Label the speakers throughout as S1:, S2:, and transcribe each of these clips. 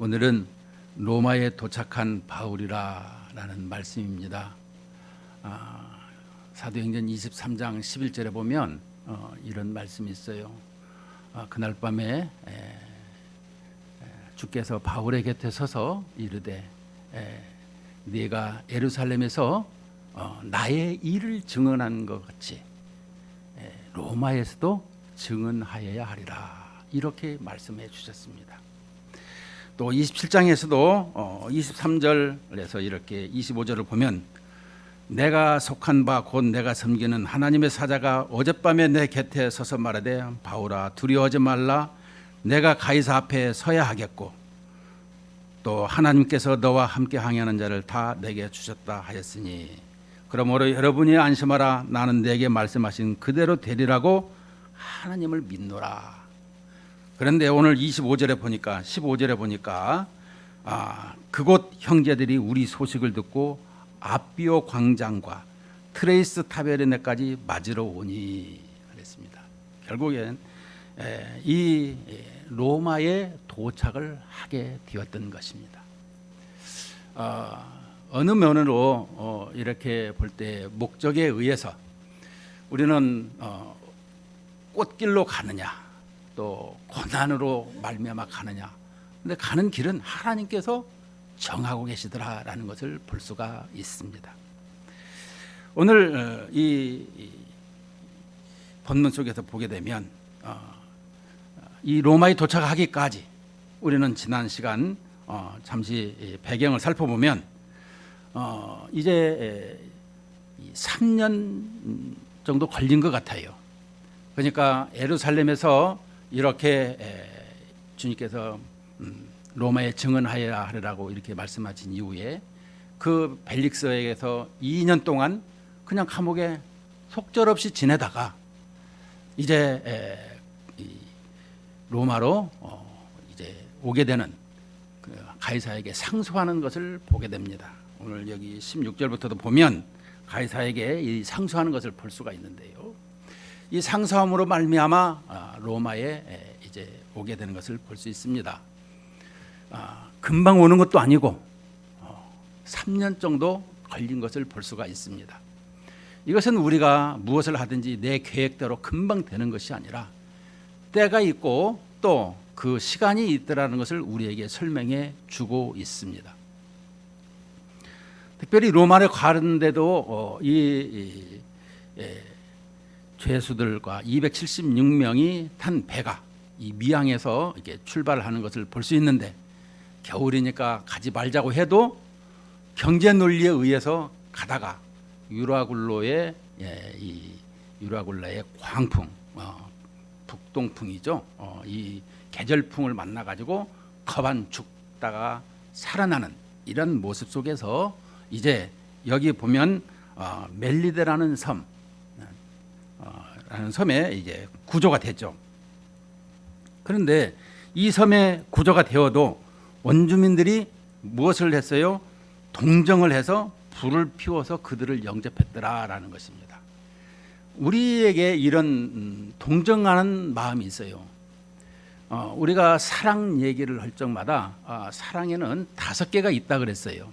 S1: 오늘은 로마에 도착한 바울이라는 말씀입니다. 사도행전 23장 11절에 보면 이런 말씀이 있어요. 그날 밤에 주께서 바울의 곁에 서서 이르되 네가 예루살렘에서 나의 일을 증언한 것 같이 로마에서도 증언하여야 하리라, 이렇게 말씀해 주셨습니다. 또 27장에서도 23절에서 이렇게 25절을 보면 내가 속한 바 곧 내가 섬기는 하나님의 사자가 어젯밤에 내 곁에 서서 말하되 바울아 두려워하지 말라, 내가 가이사 앞에 서야 하겠고 또 하나님께서 너와 함께 항해하는 자를 다 내게 주셨다 하였으니 그러므로 여러분이 안심하라, 나는 내게 말씀하신 그대로 되리라고 하나님을 믿노라. 그런데 오늘 15절에 보니까 그곳 형제들이 우리 소식을 듣고 아비오 광장과 트레이스 타베르네까지 맞으러 오니 그랬습니다. 결국엔 이 로마에 도착을 하게 되었던 것입니다. 어느 면으로 이렇게 볼 때 목적에 의해서 우리는 꽃길로 가느냐 또 고난으로 말미암아 가느냐, 근데 가는 길은 하나님께서 정하고 계시더라라는 것을 볼 수가 있습니다. 오늘 이 본문 속에서 보게 되면 이 로마에 도착하기까지 우리는 지난 시간 잠시 배경을 살펴보면 이제 3년 정도 걸린 것 같아요. 그러니까 예루살렘에서 이렇게 주님께서 로마에 증언하여야 하리라고 이렇게 말씀하신 이후에 그 벨릭스에게서 2년 동안 그냥 감옥에 속절없이 지내다가 이제 로마로 이제 오게 되는 그 가이사에게 상소하는 것을 보게 됩니다. 오늘 여기 16절부터도 보면 가이사에게 이 상소하는 것을 볼 수가 있는데요. 이 상소함으로 말미암아 로마에 이제 오게 되는 것을 볼 수 있습니다. 금방 오는 것도 아니고 3년 정도 걸린 것을 볼 수가 있습니다. 이것은 우리가 무엇을 하든지 내 계획대로 금방 되는 것이 아니라 때가 있고 또 그 시간이 있더라는 것을 우리에게 설명해 주고 있습니다. 특별히 로마에 가는데도 이 죄수들과 276명이 탄 배가 이 미항에서 이렇게 출발하는 것을 볼 수 있는데, 겨울이니까 가지 말자고 해도 경제 논리에 의해서 가다가 유라굴로의 유라굴라의 광풍, 북동풍이죠. 이 계절풍을 만나 가지고 겁안 죽다가 살아나는 이런 모습 속에서 이제 여기 보면 멜리데라는 섬에 이제 구조가 됐죠. 그런데 이 섬에 구조가 되어도 원주민들이 무엇을 했어요? 동정을 해서 불을 피워서 그들을 영접했더라라는 것입니다. 우리에게 이런 동정하는 마음이 있어요. 우리가 사랑 얘기를 할 적마다 사랑에는 5개가 있다 그랬어요.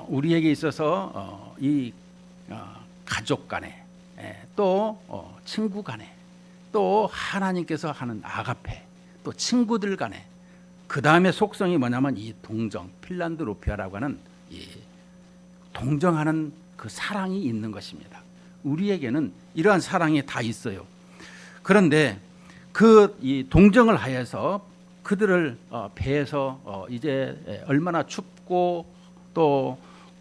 S1: 우리에게 있어서 이 가족 간에 또 친구 간에 또 하나님께서 하는 아가페, 또 친구들 간에, 그 다음에 속성이 뭐냐면 이 동정, 필란드로피아라고 하는 이 동정하는 그 사랑이 있는 것입니다. 우리에게는 이러한 사랑이 다 있어요. 그런데 그 이 동정을 하여서 그들을 배에서 이제 얼마나 춥고 또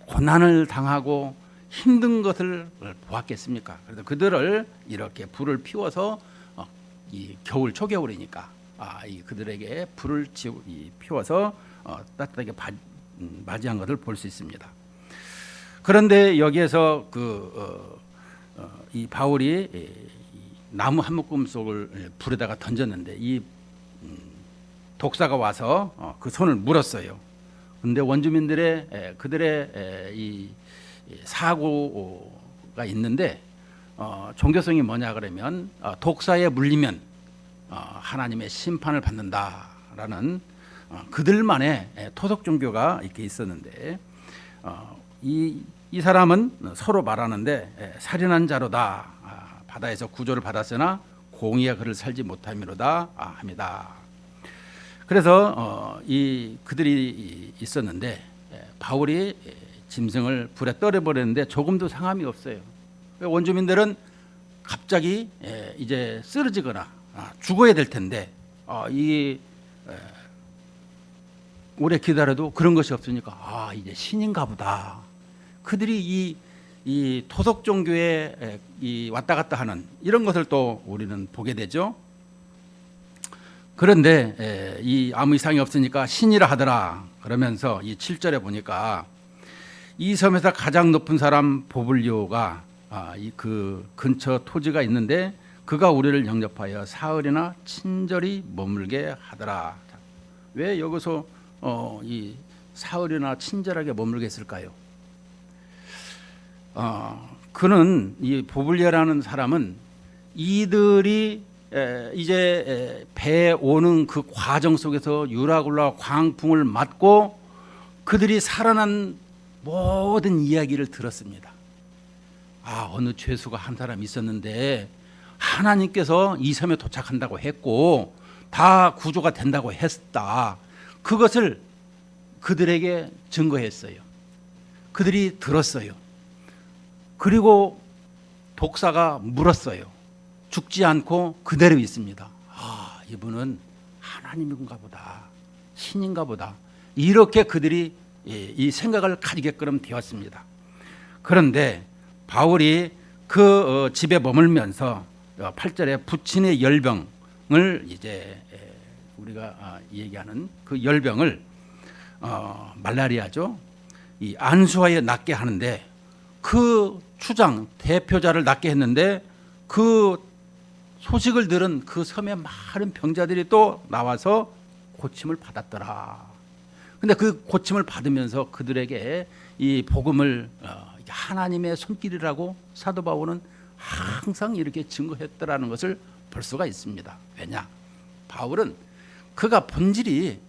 S1: 고난을 당하고 힘든 것을 보았겠습니까? 그래서 그들을 이렇게 불을 피워서 이 겨울 초겨울이니까 이 그들에게 불을 피워서 따뜻하게 맞이한 것을 볼 수 있습니다. 그런데 여기에서 이 바울이 나무 한 묶음 속을 불에다가 던졌는데 이 독사가 와서 그 손을 물었어요. 그런데 원주민들의 그들의 이 사고가 있는데 종교성이 뭐냐 그러면 독사에 물리면 하나님의 심판을 받는다라는 그들만의 토속 종교가 이렇게 있었는데 이 사람은 서로 말하는데 살인한 자로다. 바다에서 구조를 받았으나 공의가 그를 살지 못함이로다 합니다. 그래서 그들이 있었는데 바울이 짐승을 불에 떨어버렸는데 조금도 상함이 없어요. 원주민들은 갑자기 이제 쓰러지거나 죽어야 될 텐데 오래 기다려도 그런 것이 없으니까 이제 신인가 보다. 그들이 이 토속 종교에 왔다 갔다 하는 이런 것을 또 우리는 보게 되죠. 그런데 아무 이상이 없으니까 신이라 하더라. 그러면서 이 7절에 보니까 이 섬에서 가장 높은 사람 보블리오가 그 근처 토지가 있는데 그가 우리를 영접하여 사흘이나 친절히 머물게 하더라. 왜 여기서 이 사흘이나 친절하게 머물게 했을까요? 그는 이 보블리오라는 사람은 이들이 이제 배에 오는 그 과정 속에서 유라굴라 광풍을 맞고 그들이 살아난 모든 이야기를 들었습니다. 어느 죄수가 한 사람 있었는데 하나님께서 이 섬에 도착한다고 했고 다 구조가 된다고 했다. 그것을 그들에게 증거했어요. 그들이 들었어요. 그리고 독사가 물었어요. 죽지 않고 그대로 있습니다. 이분은 하나님인가 보다. 신인가 보다. 이렇게 그들이 이 생각을 가지게끔 되었습니다. 그런데 바울이 그 집에 머물면서 8절에 부친의 열병을 이제 우리가 얘기하는 그 열병을 말라리아죠. 이 안수하여 낫게 하는데 그 추장 대표자를 낫게 했는데 그 소식을 들은 그 섬의 많은 병자들이 또 나와서 고침을 받았더라. 근데 그 고침을 받으면서 그들에게 이 복음을 하나님의 손길이라고 사도 바울은 항상 이렇게 증거했더라는 것을 볼 수가 있습니다. 왜냐? 바울은 그가 본질이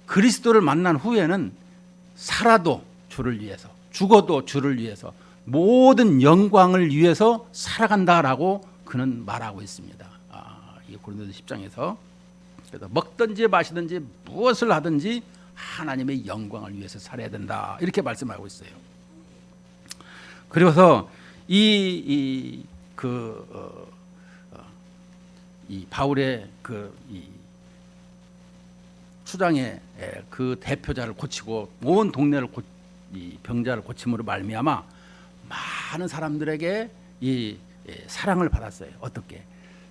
S1: 그리스도를 만난 후에는 살아도 주를 위해서, 죽어도 주를 위해서, 모든 영광을 위해서 살아간다라고 그는 말하고 있습니다. 이 고린도서 10장에서 그래서 먹든지 마시든지 무엇을 하든지 하나님의 영광을 위해서 살아야 된다 이렇게 말씀하고 있어요. 그래서 이 바울의 이 추장의 그 대표자를 고치고 온 동네를 이 병자를 고침으로 말미암아 많은 사람들에게 이 사랑을 받았어요. 어떻게?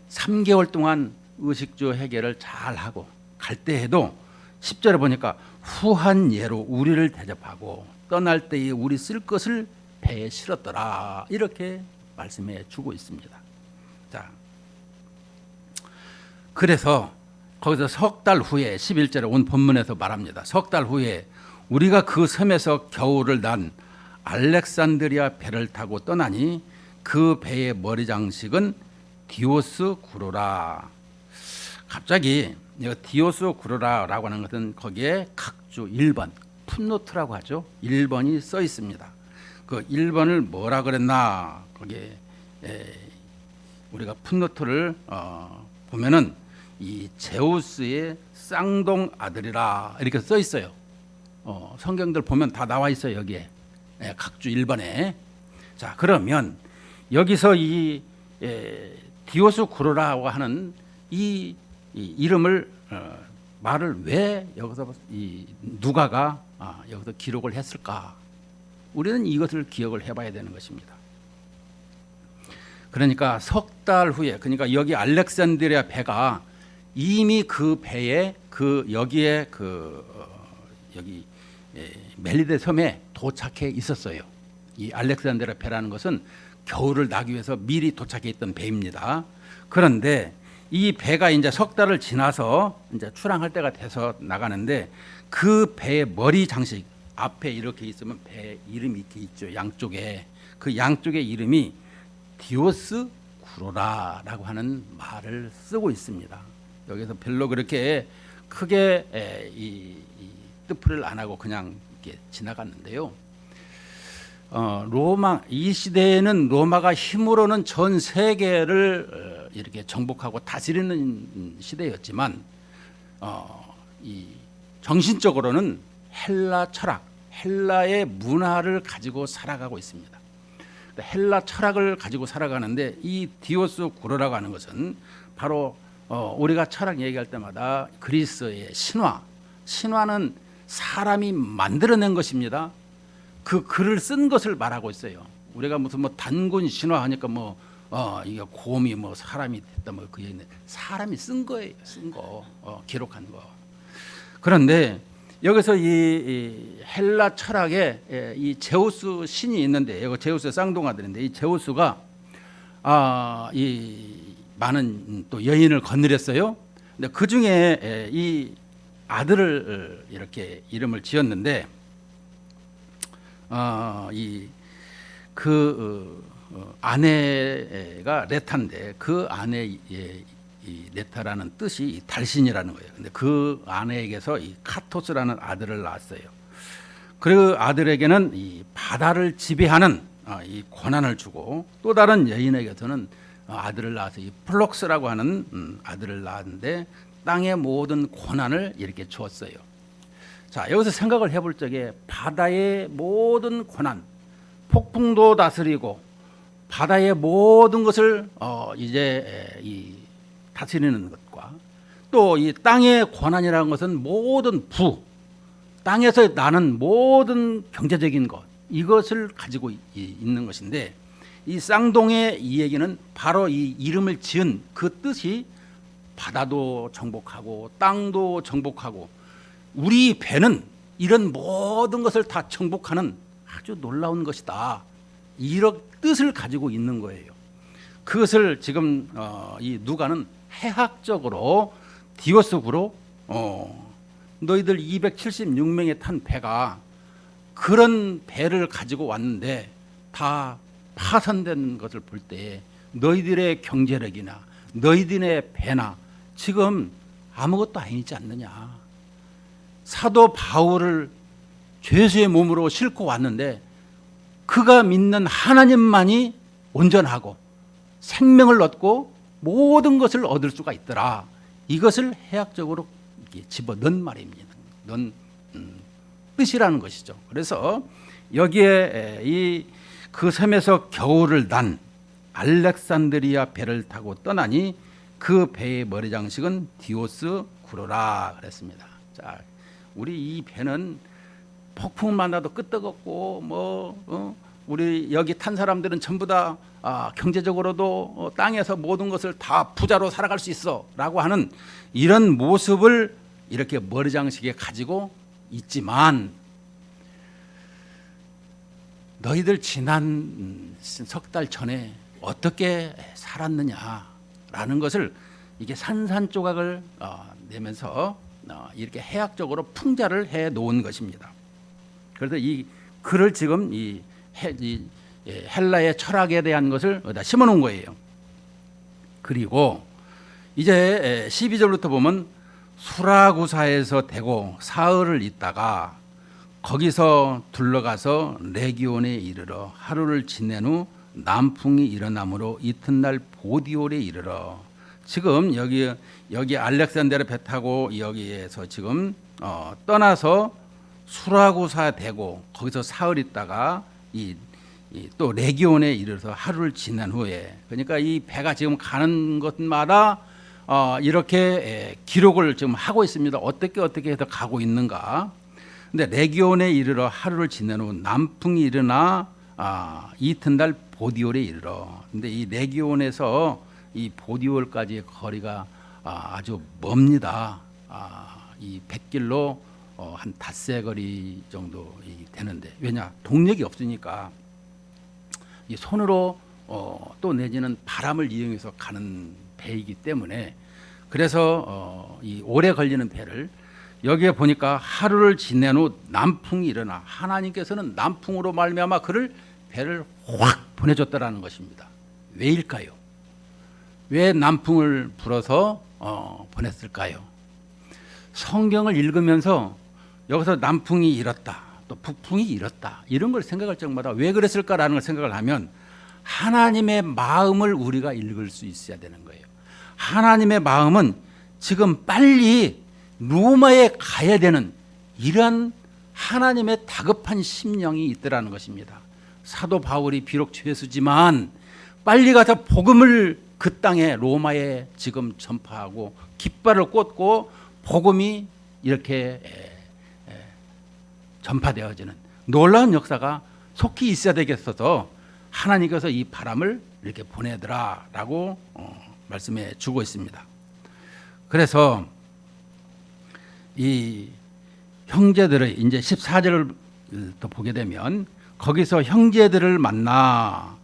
S1: 3개월 동안 의식주 해결을 잘 하고 갈 때에도 10절에 보니까 후한 예로 우리를 대접하고 떠날 때에 우리 쓸 것을 배에 실었더라 이렇게 말씀해 주고 있습니다. 자, 그래서 거기서 석 달 후에 11절에 온 본문에서 말합니다. 석 달 후에 우리가 그 섬에서 겨울을 난 알렉산드리아 배를 타고 떠나니 그 배의 머리 장식은 디오스 구로라. 갑자기 디오스 구로라라고 하는 것은 거기에 각주 1번 풋노트라고 하죠. 1번이 써 있습니다. 그 1번을 뭐라 그랬나? 거기에 우리가 풋노트를 보면은 이 제우스의 쌍동 아들이라 이렇게 써 있어요. 성경들 보면 다 나와 있어요. 여기에 각주 1번에. 자, 그러면 여기서 이 디오스 구로라고 하는 이 이름을 말을 왜 여기서 이 누가가 여기서 기록을 했을까? 우리는 이것을 기억을 해봐야 되는 것입니다. 그러니까 석 달 후에, 그러니까 여기 알렉산드리아 배가 이미 그 배에 여기에 여기 멜리데 섬에 도착해 있었어요. 이 알렉산드리아 배라는 것은 겨울을 나기 위해서 미리 도착해 있던 배입니다. 그런데 이 배가 이제 석 달을 지나서 이제 출항할 때가 돼서 나가는데 그 배의 머리 장식 앞에 이렇게 있으면 배 이름이 이렇게 있죠. 양쪽에 그 양쪽의 이름이 디오스 구로라라고 하는 말을 쓰고 있습니다. 여기서 별로 그렇게 크게 이 뜻풀이를 안 하고 그냥 이렇게 지나갔는데요. 로마 이 시대에는 로마가 힘으로는 전 세계를 이렇게 정복하고 다스리는 시대였지만 이 정신적으로는 헬라 철학, 헬라의 문화를 가지고 살아가고 있습니다. 헬라 철학을 가지고 살아가는데 이 디오스 구로라고 하는 것은 바로 우리가 철학 얘기할 때마다 그리스의 신화는 사람이 만들어낸 것입니다. 그 글을 쓴 것을 말하고 있어요. 우리가 무슨 뭐 단군 신화 하니까 이게 곰이 사람이 됐다 그 얘기는 사람이 쓴 거예요. 쓴 거, 기록한 거. 그런데 여기서 이 헬라 철학에 이 제우스 신이 있는데, 이거 제우스의 쌍둥아들인데 이 제우스가 이 많은 또 여인을 거느렸어요. 근데 그 중에 이 아들을 이렇게 이름을 지었는데 아내가 레타인데 그 아내 이 레타라는 뜻이 달신이라는 거예요. 근데 그 아내에게서 이 카토스라는 아들을 낳았어요. 그 아들에게는 이 바다를 지배하는 이 권한을 주고 또 다른 여인에게서는 아들을 낳아서 이 플록스라고 하는 아들을 낳았는데 땅의 모든 권한을 이렇게 주었어요. 자, 여기서 생각을 해볼 적에 바다의 모든 권한, 폭풍도 다스리고 바다의 모든 것을 이제 이 다스리는 것과 또 이 땅의 권한이라는 것은 모든 땅에서 나는 모든 경제적인 것 이것을 가지고 있는 것인데 이 쌍둥이의 이 얘기는 바로 이 이름을 지은 그 뜻이 바다도 정복하고 땅도 정복하고 우리 배는 이런 모든 것을 다 정복하는 아주 놀라운 것이다. 이런 뜻을 가지고 있는 거예요. 그것을 지금 이 누가는 해학적으로 디오스구로 너희들 276명이 탄 배가 그런 배를 가지고 왔는데 다 파손된 것을 볼 때 너희들의 경제력이나 너희들의 배나 지금 아무것도 아니지 않느냐. 사도 바울을 죄수의 몸으로 싣고 왔는데 그가 믿는 하나님만이 온전하고 생명을 얻고 모든 것을 얻을 수가 있더라. 이것을 해학적으로 집어넣은 말입니다. 넣은 뜻이라는 것이죠. 그래서 여기에 그 섬에서 겨울을 난 알렉산드리아 배를 타고 떠나니 그 배의 머리 장식은 디오스 구로라 그랬습니다. 자, 우리 이 배는 폭풍만 나도 끄떡없고 우리 여기 탄 사람들은 전부 다 경제적으로도 땅에서 모든 것을 다 부자로 살아갈 수 있어라고 하는 이런 모습을 이렇게 머리 장식에 가지고 있지만 너희들 지난 석 달 전에 어떻게 살았느냐라는 것을 이게 산산조각을 내면서 이렇게 해학적으로 풍자를 해 놓은 것입니다. 그래서 이 글을 지금 이 헬라의 철학에 대한 것을 여기다 심어 놓은 거예요. 그리고 이제 12절부터 보면 수라구사에서 대고 사흘을 있다가 거기서 둘러가서 레기온에 이르러 하루를 지낸 후 남풍이 일어나므로 이튿날 보디올에 이르러 지금 여기 알렉산드리아 배 타고 여기에서 지금 떠나서 수라구사 대고 거기서 사흘 있다가 또 레기온에 이르러서 하루를 지난 후에 그러니까 이 배가 지금 가는 곳마다 이렇게 기록을 지금 하고 있습니다. 어떻게 해서 가고 있는가. 근데 레기온에 이르러 하루를 지난 후 남풍이 일어나 이튿날 보디올에 이르러. 근데 이 레기온에서 이 보디올까지의 거리가 아주 멉니다. 이 뱃길로 한 닷새 거리 정도 되는데 왜냐 동력이 없으니까 이 손으로 또 내지는 바람을 이용해서 가는 배이기 때문에 그래서 이 오래 걸리는 배를 여기에 보니까 하루를 지낸 후 남풍이 일어나 하나님께서는 남풍으로 말미암아 그를 배를 확 보내줬다라는 것입니다. 왜일까요? 왜 남풍을 불어서 보냈을까요? 성경을 읽으면서 여기서 남풍이 이렇다, 또 북풍이 이렇다, 이런 걸 생각할 적마다 왜 그랬을까라는 걸 생각을 하면 하나님의 마음을 우리가 읽을 수 있어야 되는 거예요. 하나님의 마음은 지금 빨리 로마에 가야 되는 이러한 하나님의 다급한 심령이 있더라는 것입니다. 사도 바울이 비록 죄수지만 빨리 가서 복음을 그 땅에 로마에 지금 전파하고 깃발을 꽂고 복음이 이렇게 전파되어지는 놀라운 역사가 속히 있어야 되겠어서 하나님께서 이 바람을 이렇게 보내더라라고 말씀해 주고 있습니다. 그래서 이 형제들의 이제 14절을 또 보게 되면 거기서 형제들을 만나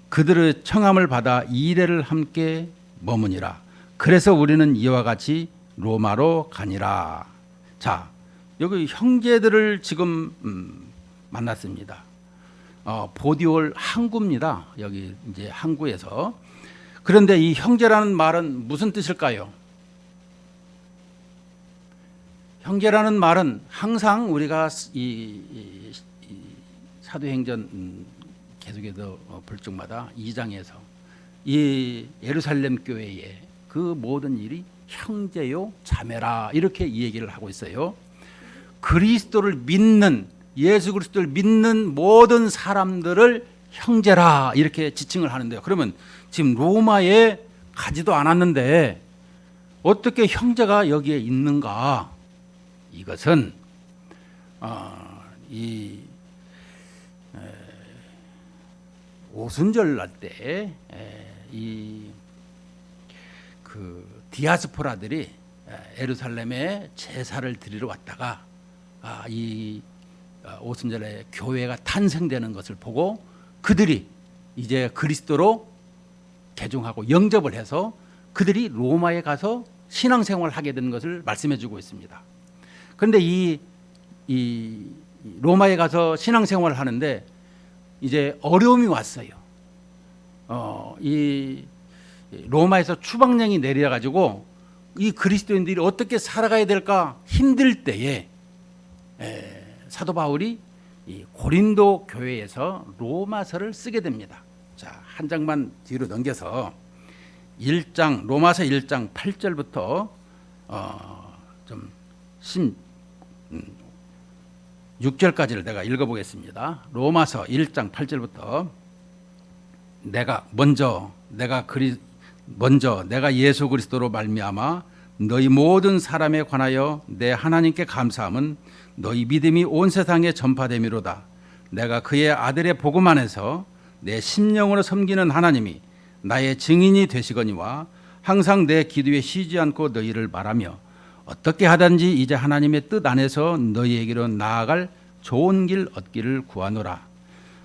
S1: 그들의 청함을 받아 2일을 함께 머무니라. 그래서 우리는 이와 같이 로마로 가니라. 자, 여기 형제들을 지금 만났습니다. 보디올 항구입니다. 여기 이제 항구에서. 그런데 이 형제라는 말은 무슨 뜻일까요? 형제라는 말은 항상 우리가 이 사도행전 계속해서 볼 적마다 2장에서 이 예루살렘 교회의 그 모든 일이 형제요 자매라 이렇게 이 얘기를 하고 있어요. 그리스도를 믿는 예수 그리스도를 믿는 모든 사람들을 형제라 이렇게 지칭을 하는데요. 그러면 지금 로마에 가지도 않았는데 어떻게 형제가 여기에 있는가? 이것은 이 오순절 날 때 이 그 디아스포라들이 예루살렘에 제사를 드리러 왔다가 이 오순절에 교회가 탄생되는 것을 보고 그들이 이제 그리스도로 개종하고 영접을 해서 그들이 로마에 가서 신앙생활을 하게 된 것을 말씀해 주고 있습니다. 그런데 이 로마에 가서 신앙생활을 하는데 이제 어려움이 왔어요. 이 로마에서 추방령이 내려가지고 이 그리스도인들이 어떻게 살아가야 될까 힘들 때에 사도 바울이 이 고린도 교회에서 로마서를 쓰게 됩니다. 자, 한 장만 뒤로 넘겨서 1장 로마서 1장 8절부터 좀 16절까지를 내가 읽어보겠습니다. 로마서 1장 8절부터 내가 예수 그리스도로 말미암아 너희 모든 사람에 관하여 내 하나님께 감사함은 너희 믿음이 온 세상에 전파됨이로다. 내가 그의 아들의 복음 안에서 내 심령으로 섬기는 하나님이 나의 증인이 되시거니와 항상 내 기도에 쉬지 않고 너희를 바라며 어떻게 하든지 이제 하나님의 뜻 안에서 너희에게로 나아갈 좋은 길 얻기를 구하노라.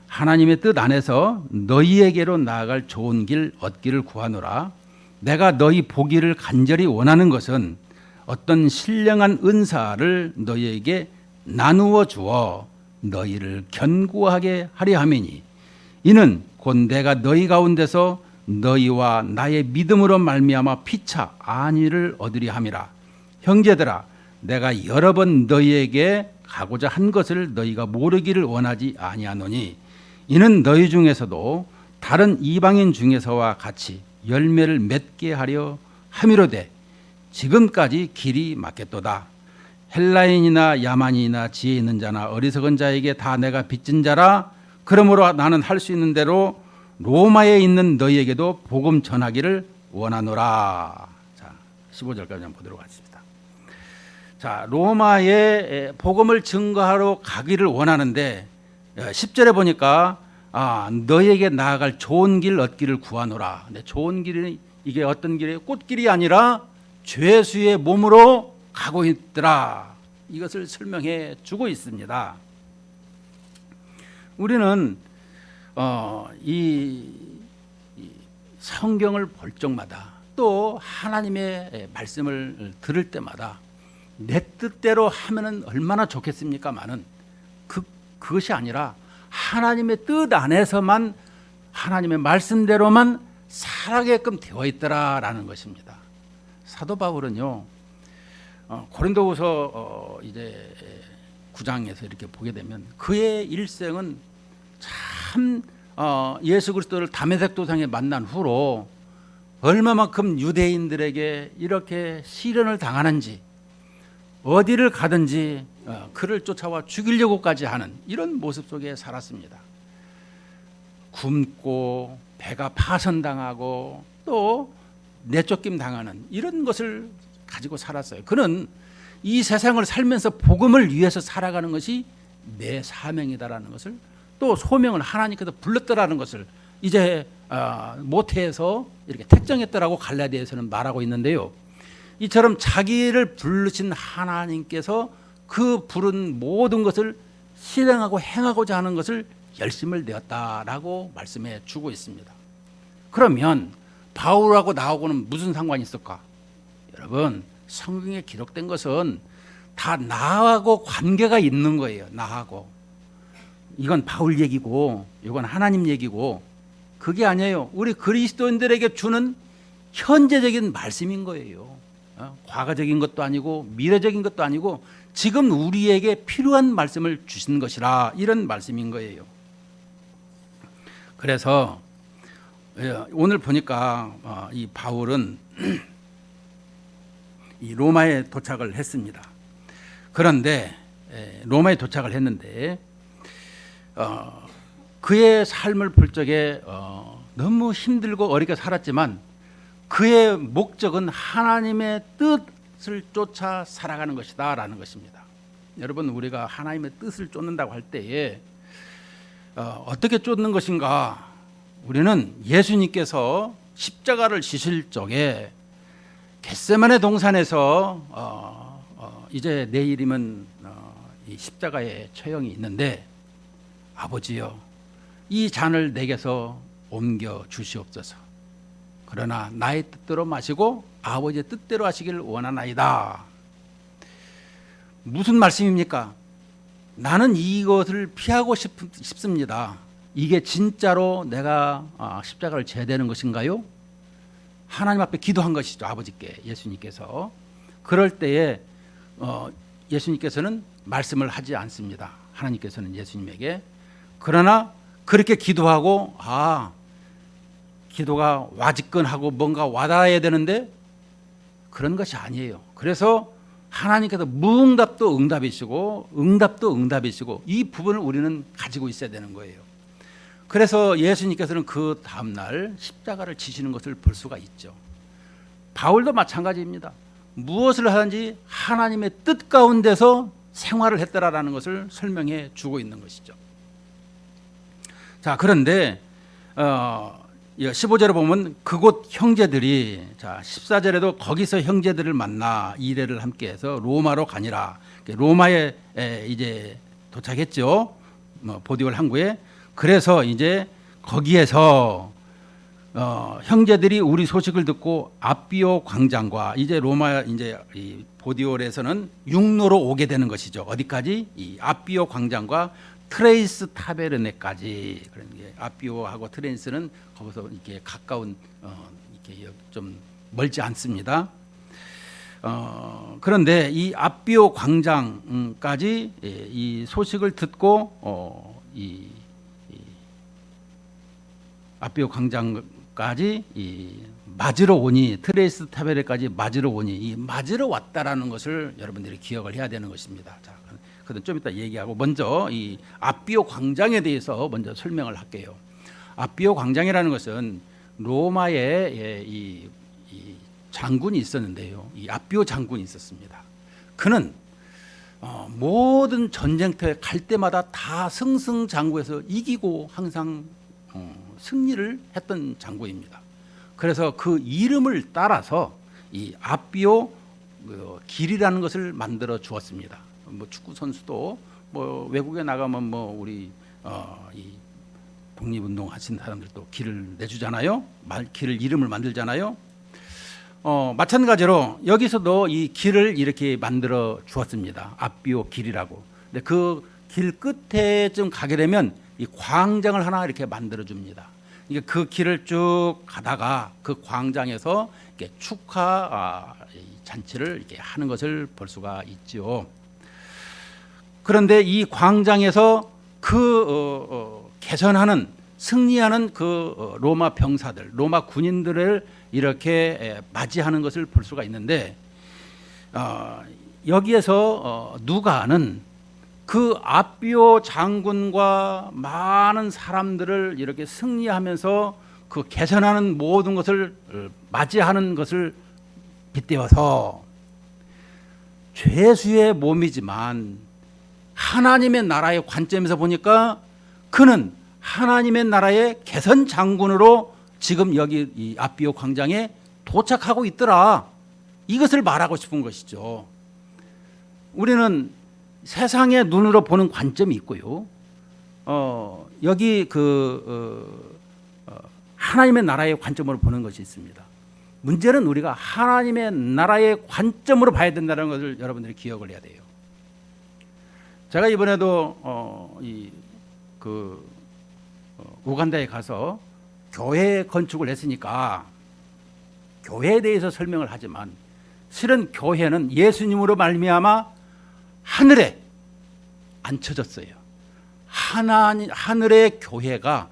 S1: 하나님의 뜻 안에서 너희에게로 나아갈 좋은 길 얻기를 구하노라. 내가 너희 보기를 간절히 원하는 것은 어떤 신령한 은사를 너희에게 나누어 주어 너희를 견고하게 하려 함이니 이는 곧 내가 너희 가운데서 너희와 나의 믿음으로 말미암아 피차 안위를 얻으려 함이라. 형제들아, 내가 여러 번 너희에게 가고자 한 것을 너희가 모르기를 원하지 아니하노니 이는 너희 중에서도 다른 이방인 중에서와 같이 열매를 맺게 하려 함이로되 지금까지 길이 막혔도다. 헬라인이나 야만인이나 지혜 있는 자나 어리석은 자에게 다 내가 빚진 자라. 그러므로 나는 할 수 있는 대로 로마에 있는 너희에게도 복음 전하기를 원하노라. 자, 15절까지 한번 보도록 하겠습니다. 자, 로마에 복음을 증거하러 가기를 원하는데 10절에 보니까 너희에게 나아갈 좋은 길 얻기를 구하노라. 근데 좋은 길이 이게 어떤 길이에요? 꽃길이 아니라 죄수의 몸으로 가고 있더라. 이것을 설명해 주고 있습니다. 우리는 이 성경을 볼 적마다 또 하나님의 말씀을 들을 때마다 내 뜻대로 하면은 얼마나 좋겠습니까마는 그것이 아니라 하나님의 뜻 안에서만 하나님의 말씀대로만 살아게끔 되어 있더라라는 것입니다. 사도 바울은요, 고린도후서 이제 9장에서 이렇게 보게 되면 그의 일생은 참 예수 그리스도를 다메섹 도상에 만난 후로 얼마만큼 유대인들에게 이렇게 시련을 당하는지, 어디를 가든지 그를 쫓아와 죽이려고까지 하는 이런 모습 속에 살았습니다. 굶고 배가 파선당하고 또 내쫓김 당하는 이런 것을 가지고 살았어요. 그는 이 세상을 살면서 복음을 위해서 살아가는 것이 내 사명이다라는 것을, 또 소명을 하나님께서 불렀더라는 것을 이제 모태에서 이렇게 택정했더라고 갈라디아에서는 말하고 있는데요. 이처럼 자기를 부르신 하나님께서 그 부른 모든 것을 실행하고 행하고자 하는 것을 열심을 내었다라고 말씀해 주고 있습니다. 그러면 바울하고 나하고는 무슨 상관이 있을까? 여러분, 성경에 기록된 것은 다 나하고 관계가 있는 거예요. 나하고. 이건 바울 얘기고 이건 하나님 얘기고 그게 아니에요. 우리 그리스도인들에게 주는 현재적인 말씀인 거예요. 과거적인 것도 아니고 미래적인 것도 아니고 지금 우리에게 필요한 말씀을 주신 것이라, 이런 말씀인 거예요. 그래서 오늘 보니까 이 바울은 이 로마에 도착을 했습니다. 그런데 로마에 도착을 했는데 그의 삶을 볼 적에 너무 힘들고 어렵게 살았지만 그의 목적은 하나님의 뜻을 쫓아 살아가는 것이다 라는 것입니다. 여러분, 우리가 하나님의 뜻을 쫓는다고 할 때에 어떻게 쫓는 것인가? 우리는 예수님께서 십자가를 지실 적에 겟세마네 동산에서 이제 내일이면 이 십자가의 처형이 있는데, 아버지여, 이 잔을 내게서 옮겨 주시옵소서. 그러나 나의 뜻대로 마시고 아버지의 뜻대로 하시기를 원하나이다. 무슨 말씀입니까? 나는 이것을 피하고 싶습니다. 이게 진짜로 내가 십자가를 져야 되는 것인가요? 하나님 앞에 기도한 것이죠. 아버지께, 예수님께서. 그럴 때에 예수님께서는 말씀을 하지 않습니다. 하나님께서는 예수님에게. 그러나 그렇게 기도하고 기도가 와직근하고 뭔가 와닿아야 되는데 그런 것이 아니에요. 그래서 하나님께서 무응답도 응답이시고 응답도 응답이시고 이 부분을 우리는 가지고 있어야 되는 거예요. 그래서 예수님께서는 그 다음날 십자가를 지시는 것을 볼 수가 있죠. 바울도 마찬가지입니다. 무엇을 하든지 하나님의 뜻 가운데서 생활을 했더라라는 것을 설명해 주고 있는 것이죠. 자, 그런데 15절에 보면 그곳 형제들이, 자 14절에도 거기서 형제들을 만나 이레를 함께해서 로마로 가니라. 로마에 이제 도착했죠. 보디올 항구에. 그래서 이제 거기에서 형제들이 우리 소식을 듣고 아비오 광장과, 이제 로마 이제 이 보디올에서는 육로로 오게 되는 것이죠. 어디까지? 이 아비오 광장과 트레이스 타베르네까지. 그런 게 아비오하고 트레이스는 거기서 이렇게 가까운 이렇게 좀 멀지 않습니다. 그런데 이 아비오 광장까지 이 소식을 듣고 이 아비오 광장까지 맞으러 오니, 트레이스 타베르까지 맞으러 오니, 이 맞으러 왔다라는 것을 여러분들이 기억을 해야 되는 것입니다. 자, 그건 좀 이따 얘기하고 먼저 이 아비오 광장에 대해서 먼저 설명을 할게요. 아비오 광장이라는 것은 로마에 이 장군이 있었는데요. 이 아비오 장군이 있었습니다. 그는 모든 전쟁터에 갈 때마다 다 승승장구해서 이기고 항상 승리를 했던 장군입니다. 그래서 그 이름을 따라서 이 아비오 길이라는 것을 만들어 주었습니다. 뭐 축구 선수도 뭐 외국에 나가면 뭐 우리 이 독립운동 하신 사람들도 길을 내주잖아요. 길을 이름을 만들잖아요. 마찬가지로 여기서도 이 길을 이렇게 만들어 주었습니다. 아비오 길이라고. 근데 그 길 끝에 좀 가게 되면 이 광장을 하나 이렇게 만들어 줍니다. 이게 그 길을 쭉 가다가 그 광장에서 이렇게 잔치를 이렇게 하는 것을 볼 수가 있죠. 그런데 이 광장에서 개선하는 승리하는 로마 병사들, 로마 군인들을 이렇게 맞이하는 것을 볼 수가 있는데 여기에서 누가는 그 아비오 장군과 많은 사람들을 이렇게 승리하면서 그 개선하는 모든 것을 맞이하는 것을 빗대어서 죄수의 몸이지만 하나님의 나라의 관점에서 보니까 그는 하나님의 나라의 개선 장군으로 지금 여기 이 아비오 광장에 도착하고 있더라. 이것을 말하고 싶은 것이죠. 우리는 세상의 눈으로 보는 관점이 있고요. 여기 하나님의 나라의 관점으로 보는 것이 있습니다. 문제는 우리가 하나님의 나라의 관점으로 봐야 된다는 것을 여러분들이 기억을 해야 돼요. 제가 이번에도 우간다에 가서 교회 건축을 했으니까 교회에 대해서 설명을 하지만 실은 교회는 예수님으로 말미암아 하늘에 앉혀졌어요. 하늘의 교회가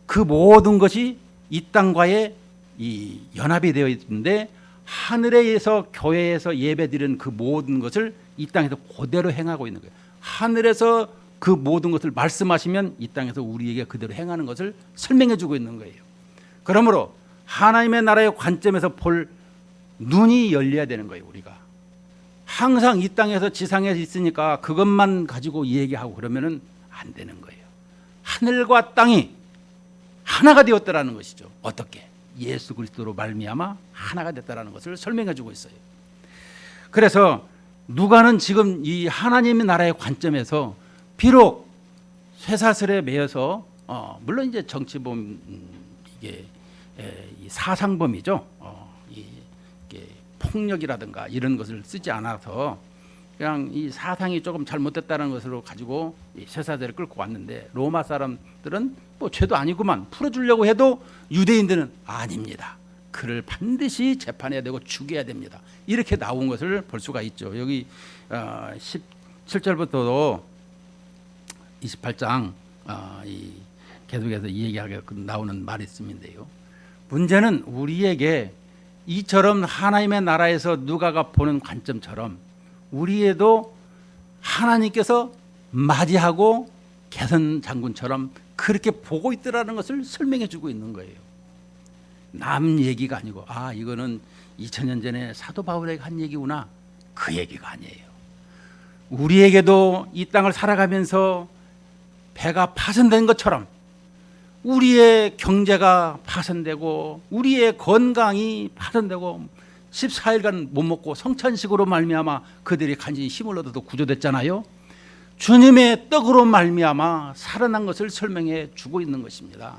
S1: 그 모든 것이 이 땅과의 이 연합이 되어 있는데 하늘에서 교회에서 예배드리는 그 모든 것을 이 땅에서 그대로 행하고 있는 거예요. 하늘에서 그 모든 것을 말씀하시면 이 땅에서 우리에게 그대로 행하는 것을 설명해 주고 있는 거예요. 그러므로 하나님의 나라의 관점에서 볼 눈이 열려야 되는 거예요. 우리가 항상 이 땅에서 지상에 있으니까 그것만 가지고 얘기하고 그러면은 안 되는 거예요. 하늘과 땅이 하나가 되었다라는 것이죠. 어떻게? 예수 그리스도로 말미암아 하나가 됐다라는 것을 설명해 주고 있어요. 그래서 누가는 지금 이 하나님의 나라의 관점에서 비록 쇠사슬에 매여서 물론 이제 정치범 이게 사상범이죠. 이게 폭력이라든가 이런 것을 쓰지 않아서 그냥 이 사상이 조금 잘못됐다는 것으로 가지고 이 쇠사슬을 끌고 왔는데 로마 사람들은 뭐 죄도 아니구만 풀어주려고 해도 유대인들은 아닙니다. 그를 반드시 재판해야 되고 죽여야 됩니다. 이렇게 나온 것을 볼 수가 있죠. 여기 17절부터도 28장 계속해서 얘기하게 나오는 말이 있음인데요. 문제는 우리에게 이처럼 하나님의 나라에서 누가가 보는 관점처럼 우리에도 하나님께서 맞이하고 개선 장군처럼 그렇게 보고 있더라는 것을 설명해 주고 있는 거예요. 남 얘기가 아니고 이거는 2000년 전에 사도 바울에게 한 얘기구나. 그 얘기가 아니에요. 우리에게도 이 땅을 살아가면서 배가 파손된 것처럼 우리의 경제가 파손되고 우리의 건강이 파손되고 14일간 못 먹고 성찬식으로 말미암아 그들이 간신히 힘을 얻어도 구조됐잖아요. 주님의 떡으로 말미암아 살아난 것을 설명해 주고 있는 것입니다.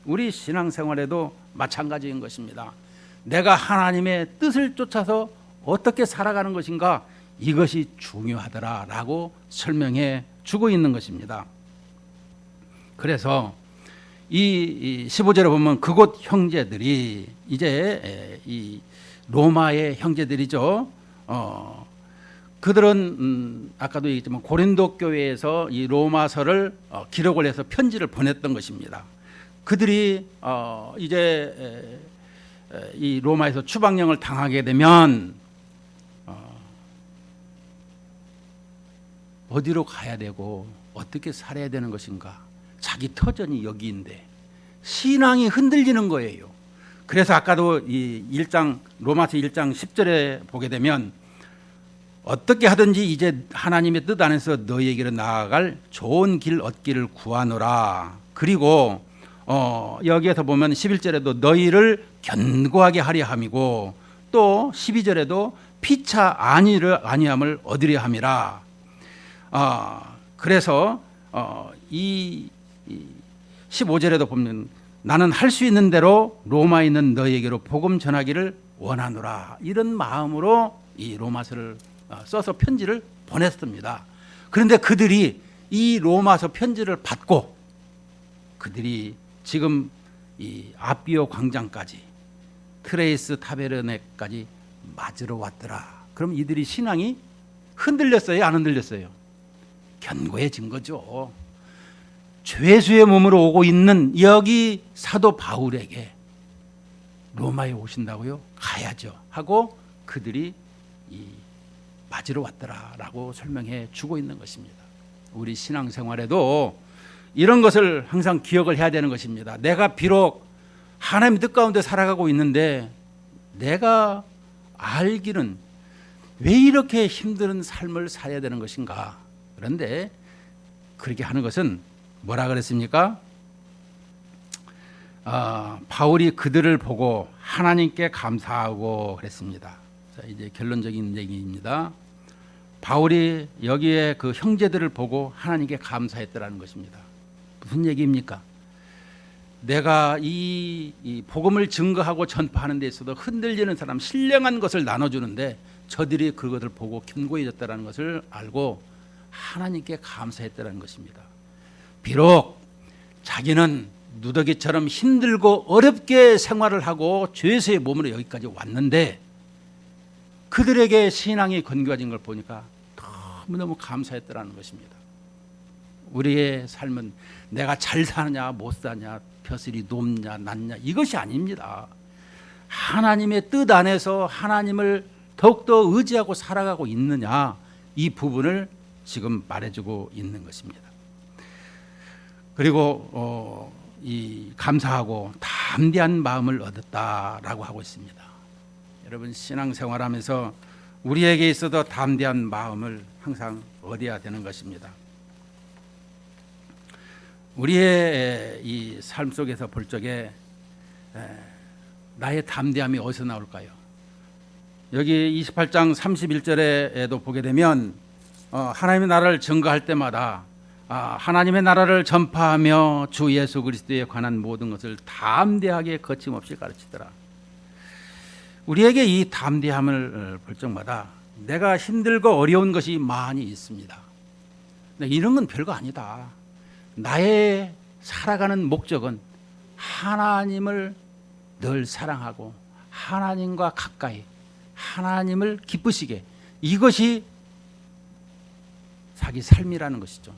S1: 우리 신앙생활에도 마찬가지인 것입니다. 내가 하나님의 뜻을 쫓아서 어떻게 살아가는 것인가 이것이 중요하더라라고 설명해 주고 있는 것입니다. 그래서 이 15절에 보면 그곳 형제들이 이제 이 로마의 형제들이죠. 그들은 아까도 얘기했지만 고린도 교회에서 이 로마서를 기록을 해서 편지를 보냈던 것입니다. 그들이 이제 이 로마에서 추방령을 당하게 되면 어디로 가야 되고 어떻게 살아야 되는 것인가? 자기 터전이 여기인데 신앙이 흔들리는 거예요. 그래서 아까도 이 1장 로마서 1장 10절에 보게 되면 어떻게 하든지 이제 하나님의 뜻 안에서 너희에게로 나아갈 좋은 길 얻기를 구하노라. 그리고 여기에서 보면 11절에도 너희를 견고하게 하려 함이고 또 12절에도 피차 아니함을 얻으려 함이라. 그래서 이 15절에도 보면 나는 할 수 있는 대로 로마에 있는 너희에게로 복음 전하기를 원하노라. 이런 마음으로 이 로마서를 써서 편지를 보냈습니다. 그런데 그들이 이 로마서 편지를 받고 그들이 지금 이 아비오 광장까지 트레이스 타베르네까지 맞으러 왔더라. 그럼 이들이 신앙이 흔들렸어요? 안 흔들렸어요? 견고해진 거죠. 죄수의 몸으로 오고 있는 여기 사도 바울에게 로마에 오신다고요? 가야죠 하고 그들이 맞으러 왔더라라고 설명해 주고 있는 것입니다. 우리 신앙생활에도 이런 것을 항상 기억을 해야 되는 것입니다. 내가 비록 하나님의 뜻 가운데 살아가고 있는데 내가 알기는 왜 이렇게 힘든 삶을 살아야 되는 것인가. 그런데 그렇게 하는 것은 뭐라 그랬습니까? 바울이 그들을 보고 하나님께 감사하고 그랬습니다. 자, 이제 결론적인 얘기입니다. 바울이 여기에 그 형제들을 보고 하나님께 감사했더라는 것입니다. 무슨 얘기입니까? 내가 이 복음을 증거하고 전파하는 데 있어서 흔들리는 사람, 신령한 것을 나눠주는데 저들이 그것을 보고 견고해졌다는 것을 알고 하나님께 감사했다는 것입니다. 비록 자기는 누더기처럼 힘들고 어렵게 생활을 하고 죄수의 몸으로 여기까지 왔는데 그들에게 신앙이 건교해진 걸 보니까 너무너무 감사했다는 것입니다. 우리의 삶은 내가 잘 사냐 못 사냐 벼슬이 높냐 낮냐 이것이 아닙니다. 하나님의 뜻 안에서 하나님을 더욱더 의지하고 살아가고 있느냐 이 부분을 지금 말해주고 있는 것입니다. 그리고 이 감사하고 담대한 마음을 얻었다라고 하고 있습니다. 여러분 신앙생활하면서 우리에게 있어도 담대한 마음을 항상 얻어야 되는 것입니다. 우리의 이 삶 속에서 볼 적에 나의 담대함이 어디서 나올까요? 여기 28장 31절에도 보게 되면 하나님의 나라를 증거할 때마다 하나님의 나라를 전파하며 주 예수 그리스도에 관한 모든 것을 담대하게 거침없이 가르치더라. 우리에게 이 담대함을 볼 적마다 내가 힘들고 어려운 것이 많이 있습니다. 이런 건 별거 아니다. 나의 살아가는 목적은 하나님을 늘 사랑하고 하나님과 가까이 하나님을 기쁘시게 이것이 자기 삶이라는 것이죠.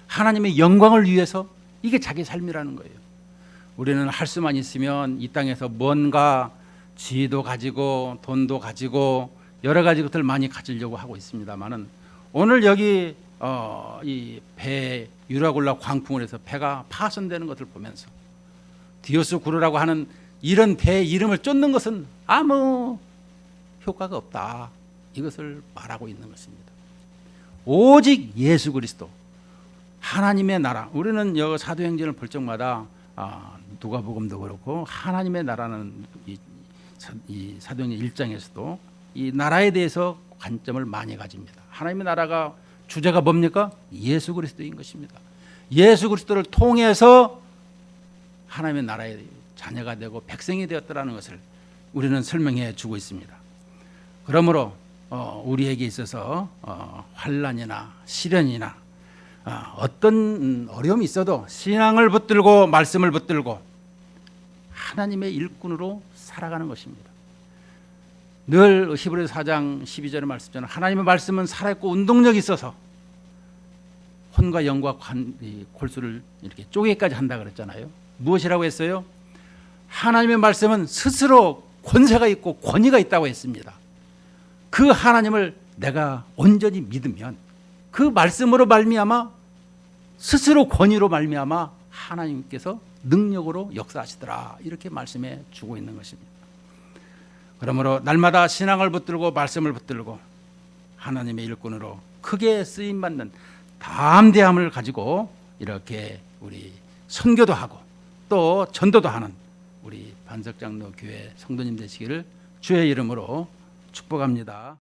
S1: 하나님의 영광을 위해서 이게 자기 삶이라는 거예요. 우리는 할 수만 있으면 이 땅에서 뭔가 지위도 가지고 돈도 가지고 여러 가지 것들 많이 가지려고 하고 있습니다만은 오늘 여기 이 배 유라굴라 광풍을 해서 배가 파손되는 것을 보면서 디오스 구르라고 하는 이런 배 이름을 쫓는 것은 아무 효과가 없다. 이것을 말하고 있는 것입니다. 오직 예수 그리스도 하나님의 나라. 우리는 여기 사도행전을 볼 적마다 누가복음도 그렇고 하나님의 나라는 이 사도행전 1장에서도 이 나라에 대해서 관점을 많이 가집니다. 하나님의 나라가 주제가 뭡니까? 예수 그리스도인 것입니다. 예수 그리스도를 통해서 하나님의 나라의 자녀가 되고 백성이 되었다는 것을 우리는 설명해 주고 있습니다. 그러므로 우리에게 있어서 환난이나 시련이나 어떤 어려움이 있어도 신앙을 붙들고 말씀을 붙들고 하나님의 일꾼으로 살아가는 것입니다. 늘 히브리서 4장 12절의 말씀처럼 하나님의 말씀은 살아있고 운동력이 있어서 혼과 영과 골수를 이렇게 쪼개기까지 한다 그랬잖아요. 무엇이라고 했어요? 하나님의 말씀은 스스로 권세가 있고 권위가 있다고 했습니다. 그 하나님을 내가 온전히 믿으면 그 말씀으로 말미암아 스스로 권위로 말미암아 하나님께서 능력으로 역사하시더라. 이렇게 말씀해 주고 있는 것입니다. 그러므로 날마다 신앙을 붙들고 말씀을 붙들고 하나님의 일꾼으로 크게 쓰임받는 담대함을 가지고 이렇게 우리 선교도 하고 또 전도도 하는 우리 반석장로 교회 성도님 되시기를 주의 이름으로 축복합니다.